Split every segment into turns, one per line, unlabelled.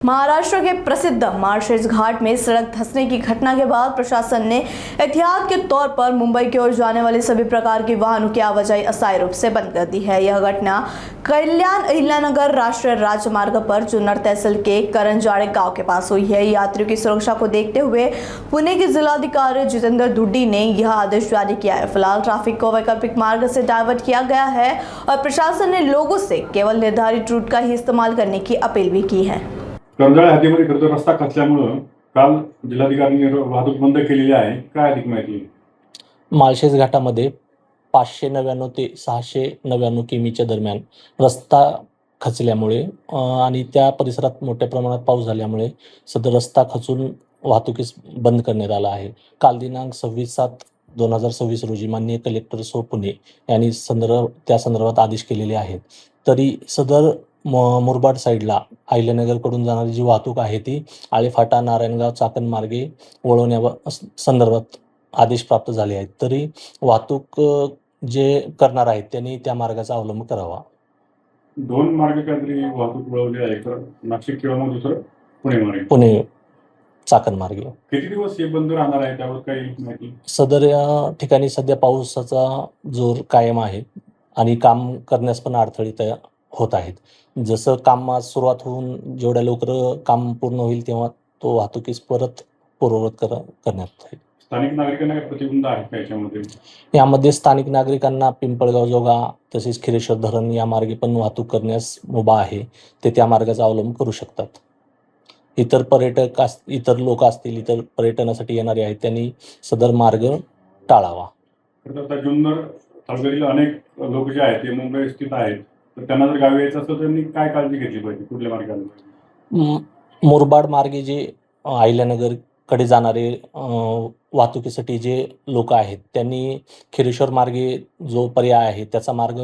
महाराष्ट्र के प्रसिद्ध मार्शेस घाट में सड़क धंसने की घटना के बाद प्रशासन ने एहतियात के तौर पर मुंबई की ओर जाने वाले सभी प्रकार के वाहनों की आवाजाही अस्थायी रूप से बंद कर दी है। यह घटना कल्याण अहिल्यानगर राष्ट्रीय राजमार्ग पर जुन्नर तहसील के करंजाड़े गांव के पास हुई है। यात्रियों की सुरक्षा को देखते हुए पुणे के जिलाधिकारी जितेंद्र दुड्डी ने यह आदेश जारी किया है। फिलहाल ट्रैफिक को वैकल्पिक मार्ग से डाइवर्ट किया गया है और प्रशासन ने लोगों से केवल निर्धारित रूट का ही इस्तेमाल करने की अपील भी की है।
करंजाळे हद्दीमध्ये खरं तर रस्ता खचल्यामुळे काल जिल्हाधिकाऱ्यांनी वाहतूक बंद केलेली आहे। काय अधिक माहिती?
माळशेज घाटामध्ये 599 ते 699 किमीच्या दरम्यान रस्ता खचल्यामुळे आणि त्या परिसरात मोठ्या प्रमाणात पाऊस झाल्यामुळे सदर रस्ता खचून वाहतुकीस बंद करण्यात आला आहे। काल दिनांक 26/7/2026 रोजी माननीय कलेक्टर सो पुणे यांनी त्या संदर्भात आदेश केलेले आहेत। तरी सदर मुरबाड साईडला अहिल्यानगरकडून जाणारी जी वाहतूक आहे ती आळेफाटा नारायणगाव चाकण मार्गे वळवण्या संदर्भात आदेश प्राप्त झाले आहेत। तरी वाहतूक जे करणार आहेत त्यांनी त्या मार्गाचा अवलंब करावा।
दोन मार्ग काहीतरी वाहतूक वळवली आहे, तर नाशिक किंवा मग दुसरं
पुणे चाकण मार्गे
किती दिवस हे बंद राहणार आहे त्यावर काही माहिती?
सदर या ठिकाणी सध्या पावसाचा जोर कायम आहे आणि काम करण्यास पण अडथळे तयार होत आहेत। जसं काम सुरुवात होऊन जेवढ्या लवकर काम पूर्ण होईल तेव्हा तो वाहतुकीस परत पूर्ववत करण्यात येईल।
स्थानिक नागरिकांना काही प्रतिबंध आहेत का याच्यामध्ये?
यामध्ये स्थानिक नागरिकांना पिंपळगाव जोगा तसेच खिरेश्वर धरण या मार्गे पण वाहतूक करण्यास मुभा आहे, ते त्या मार्गाचा अवलंब करू शकतात। इतर लोक असतील, इतर पर्यटनासाठी येणारे आहेत, त्यांनी सदर मार्ग टाळावा।
आता जुन्नर तालुक्यातील अनेक लोक जे आहेत ते मुंबई स्थित आहेत, तर त्यांना जर गावी यायचं असेल तर त्यांनी काय काळजी घेतली पाहिजे? कुठल्या मार्गाने?
मुरबाड मार्गे जे अहिल्यानगर कडे जाणारे वाहतुकीसाठी जे लोक आहेत त्यांनी खिरेश्वर मार्गे जो पर्याय आहे त्याचा मार्ग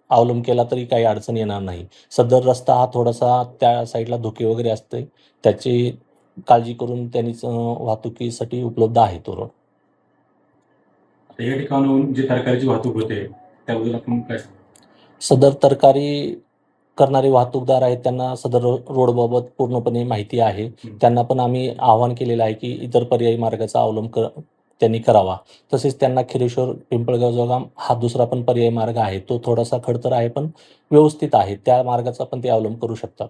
अवलंब केला तरी काही अडचण येणार नाही। सदर रस्ता हा थोडासा त्या साईडला धोके वगैरे असते, त्याची काळजी करून त्यांनीच वाहतुकीसाठी उपलब्ध आहे तो रोड।
या ठिकाणाहून जी तरकारीची वाहतूक होते त्याबद्दल आपण काय सांगू?
सदर तरकारी करणारे वाहतूकदार आहेत त्यांना सदर रोडबाबत पूर्णपणे माहिती आहे। त्यांना पण आम्ही आवाहन केलेलं आहे की इतर पर्यायी मार्गाचा अवलंब त्यांनी करावा। तसेच त्यांना खिरेश्वर पिंपळगाव जोगा हा दुसरा पण पर्यायी मार्ग आहे, तो थोडासा खडतर आहे पण व्यवस्थित आहे, त्या मार्गाचा पण ते अवलंब करू शकतात।